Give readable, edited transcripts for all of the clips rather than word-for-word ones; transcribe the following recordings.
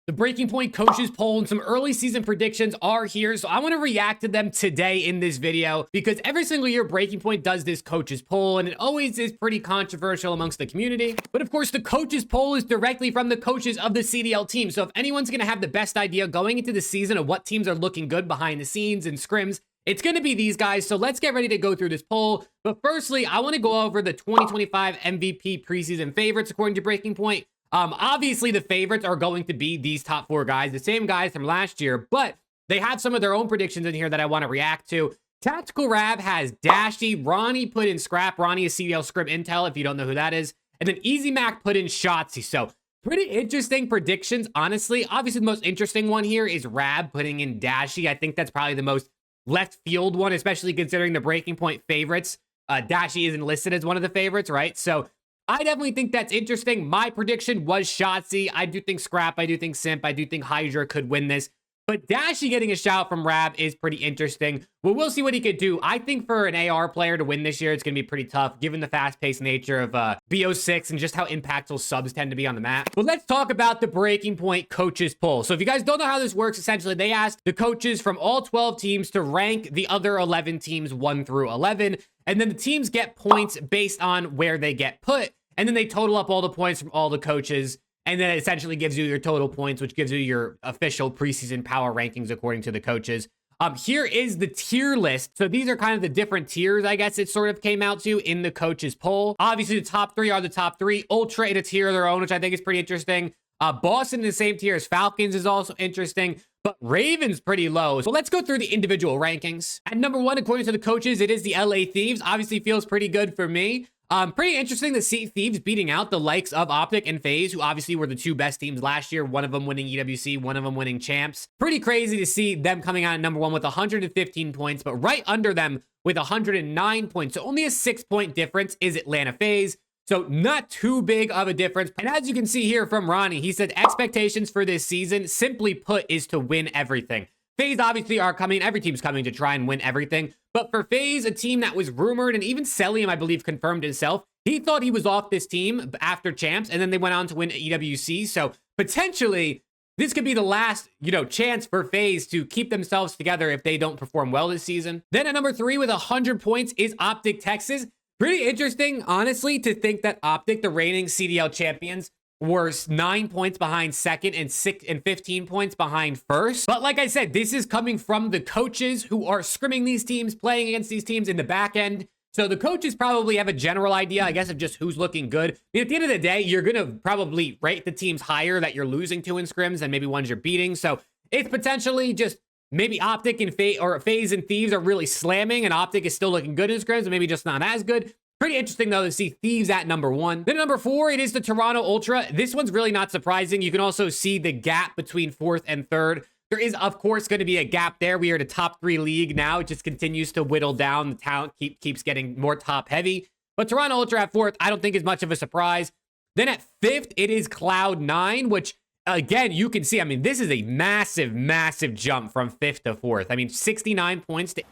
The Breaking Point coaches poll and some early season predictions are here, so I want to react to them today in this video because every single year Breaking Point does this coaches poll and it always is pretty controversial amongst the community. But of course, the coaches poll is directly from the coaches of the CDL team, so if anyone's going to have the best idea going into the season of what teams are looking good behind the scenes and scrims, it's going to be these guys. So let's get ready to go through this poll. But firstly, I want to go over the 2025 MVP preseason favorites according to Breaking Point. Obviously, the favorites are going to be these top four guys, the same guys from last year, but they have some of their own predictions in here that I want to react to. TACTICALRAB has Dashy, Ronnie put in Scrap. Ronnie is CDL Script Intel, if you don't know who that is. And then Easy Mac put in Shotzi. So pretty interesting predictions, honestly. Obviously, the most interesting one here is Rab putting in Dashy. I think that's probably the most left field one, especially considering the Breaking Point favorites. Dashy isn't listed as one of the favorites, right? So I definitely think that's interesting. My prediction was Shotzi. I do think Scrap. I do think Simp. I do think Hydra could win this. But Dashy getting a shout from Rab is pretty interesting. Well, we'll see what he could do. I think for an AR player to win this year, it's going to be pretty tough, given the fast-paced nature of BO6 and just how impactful subs tend to be on the map. But let's talk about the Breaking Point coaches poll. So if you guys don't know how this works, essentially, they asked the coaches from all 12 teams to rank the other 11 teams 1 through 11. And then the teams get points based on where they get put. And then they total up all the points from all the coaches. And then it essentially gives you your total points, which gives you your official preseason power rankings according to the coaches. Here is the tier list. So these are kind of the different tiers, I guess it sort of came out to in the coaches poll. Obviously, the top three are the top three. Ultra in a tier of their own, which I think is pretty interesting. Boston in the same tier as Falcons is also interesting. But Ravens pretty low. So let's go through the individual rankings. At number 1, according to the coaches, it is the LA Thieves. Obviously feels pretty good for me. Pretty interesting to see Thieves beating out the likes of OpTic and FAZE, who obviously were the two best teams last year. One of them winning EWC, one of them winning champs. Pretty crazy to see them coming out at number 1 with 115 points, but right under them with 109 points. So only a 6-point difference is Atlanta FAZE. So not too big of a difference. And as you can see here from Ronnie, he said expectations for this season, simply put, is to win everything. FaZe obviously are coming, every team's coming to try and win everything. But for FaZe, a team that was rumored, and even Celium, I believe, confirmed himself, he thought he was off this team after champs, and then they went on to win EWC. So potentially, this could be the last, chance for FaZe to keep themselves together if they don't perform well this season. Then at number 3 with 100 points is OpTic Texas. Pretty interesting, honestly, to think that OpTic, the reigning CDL champions, were 9 points behind second and 15 points behind first. But like I said, this is coming from the coaches who are scrimming these teams, playing against these teams in the back end. So the coaches probably have a general idea, I guess, of just who's looking good. I mean, at the end of the day, you're going to probably rate the teams higher that you're losing to in scrims than maybe ones you're beating. So it's potentially just maybe OpTic and FaZe and Thieves are really slamming, and OpTic is still looking good in scrims, but maybe just not as good. Pretty interesting, though, to see Thieves at number 1. Then number 4, it is the Toronto Ultra. This one's really not surprising. You can also see the gap between 4th and 3rd. There is, of course, going to be a gap there. We are the top 3 league now. It just continues to whittle down. The talent keeps getting more top heavy. But Toronto Ultra at 4th, I don't think is much of a surprise. Then at 5th, it is Cloud9, which, again, you can see, I mean, this is a massive, massive jump from 5th to 4th. I mean, 69 points to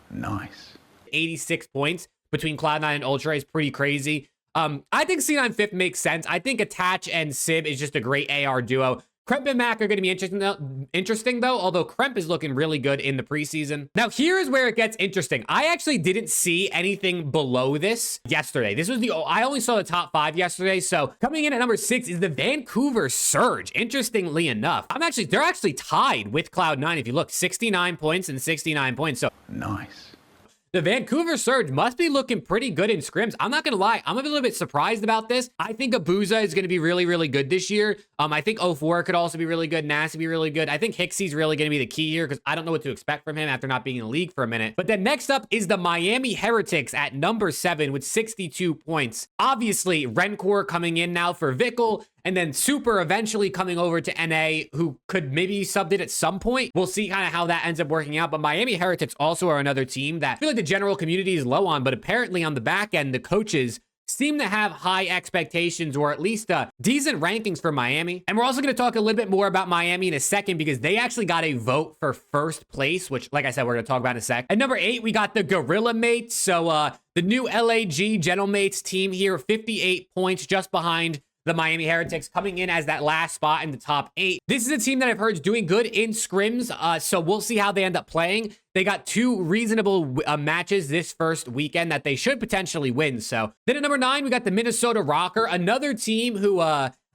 86 points between Cloud9 and Ultra is pretty crazy. I think C9 5th makes sense. I think Attach and Sib is just a great AR duo. Kremp and Mac are going to be interesting though, although Kremp is looking really good in the preseason. Now, here is where it gets interesting. I actually didn't see anything below this yesterday. I only saw the top 5 yesterday, so coming in at number 6 is the Vancouver Surge, interestingly enough. They're actually tied with Cloud9 if you look, 69 points and 69 points, so nice. The Vancouver Surge must be looking pretty good in scrims. I'm not going to lie. I'm a little bit surprised about this. I think Abuza is going to be really, really good this year. I think 04 could also be really good. Nas be really good. I think Hixie's really going to be the key here because I don't know what to expect from him after not being in the league for a minute. But then next up is the Miami Heretics at number 7 with 62 points. Obviously, Rencor coming in now for Vickle. And then Super eventually coming over to NA, who could maybe subbed it at some point. We'll see kind of how that ends up working out. But Miami Heretics also are another team that I feel like the general community is low on. But apparently on the back end, the coaches seem to have high expectations or at least decent rankings for Miami. And we're also going to talk a little bit more about Miami in a second because they actually got a vote for first place, which, like I said, we're going to talk about in a sec. At number 8, we got the Gorilla Mates. So the new LAG Gentle Mates team here, 58 points just behind the Miami Heretics, coming in as that last spot in the top 8. This is a team that I've heard is doing good in scrims, so we'll see how they end up playing. They got 2 reasonable matches this first weekend that they should potentially win. So then at number 9, we got the Minnesota Rocker, another team who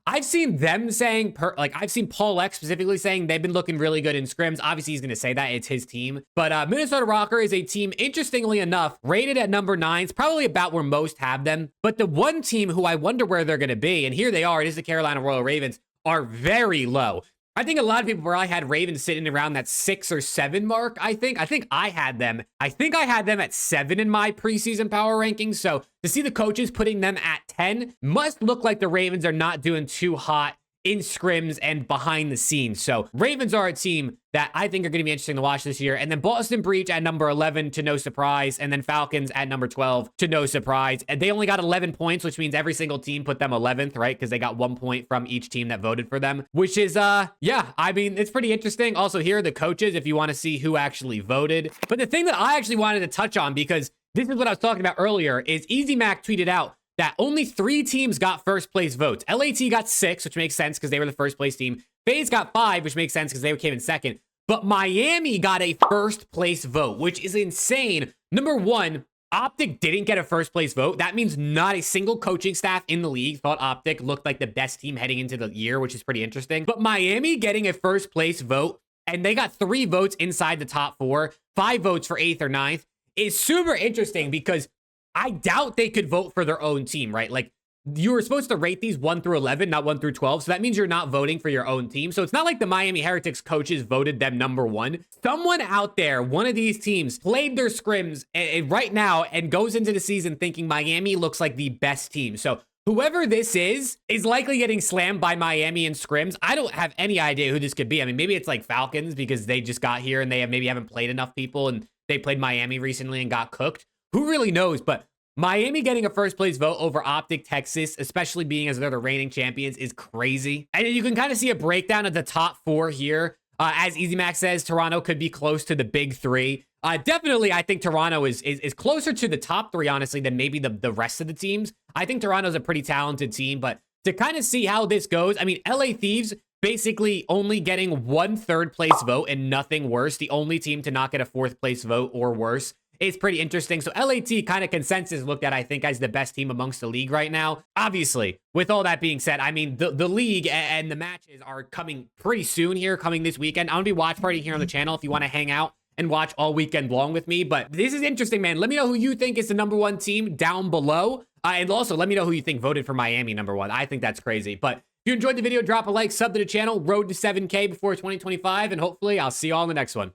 I've seen them saying, I've seen Paul X specifically saying they've been looking really good in scrims. Obviously, he's going to say that. It's his team. But Minnesota Rocker is a team, interestingly enough, rated at number 9. It's probably about where most have them. But the one team who I wonder where they're going to be, and here they are, it is the Carolina Royal Ravens, are very low. I think a lot of people probably had Ravens sitting around that 6 or 7 mark, I think I had them at 7 in my preseason power rankings. So to see the coaches putting them at 10 must look like the Ravens are not doing too hot in scrims and behind the scenes. So Ravens are a team that I think are going to be interesting to watch this year. And then Boston Breach at number 11 to no surprise. And then Falcons at number 12 to no surprise. And they only got 11 points, which means every single team put them 11th, right? Because they got 1 point from each team that voted for them, which is, yeah, I mean, it's pretty interesting. Also, here are the coaches if you want to see who actually voted. But the thing that I actually wanted to touch on, because this is what I was talking about earlier, is Easy Mac tweeted out that only 3 teams got first place votes. LAT got 6, which makes sense because they were the first place team. FaZe got 5, which makes sense because they came in second. But Miami got a first place vote, which is insane. Number 1, OpTic didn't get a first place vote. That means not a single coaching staff in the league thought OpTic looked like the best team heading into the year, which is pretty interesting. But Miami getting a first place vote, and they got 3 votes inside the top 4, 5 votes for 8th or 9th, is super interesting because I doubt they could vote for their own team, right? Like, you were supposed to rate these 1 through 11, not 1 through 12. So that means you're not voting for your own team. So it's not like the Miami Heretics coaches voted them number 1. Someone out there, one of these teams, played their scrims right now and goes into the season thinking Miami looks like the best team. So whoever this is likely getting slammed by Miami in scrims. I don't have any idea who this could be. I mean, maybe it's like Falcons because they just got here and they maybe haven't played enough people and they played Miami recently and got cooked. Who really knows? But Miami getting a first place vote over OpTic Texas, especially being as they're the reigning champions, is crazy. And you can kind of see a breakdown of the top 4 here. As Easy Mac says, Toronto could be close to the big 3. Definitely, I think Toronto is closer to the top 3, honestly, than maybe the rest of the teams. I think Toronto's a pretty talented team, but to kind of see how this goes, I mean, LA Thieves basically only getting 1 third place vote and nothing worse. The only team to not get a 4th place vote or worse. It's pretty interesting. So LAT kind of consensus looked at, I think, as the best team amongst the league right now. Obviously, with all that being said, I mean, the league and the matches are coming pretty soon here, coming this weekend. I'm going to be watch party here on the channel if you want to hang out and watch all weekend long with me. But this is interesting, man. Let me know who you think is the number 1 team down below. And also, let me know who you think voted for Miami number 1. I think that's crazy. But if you enjoyed the video, drop a like, sub to the channel, road to 7K before 2025, and hopefully I'll see you all in the next one.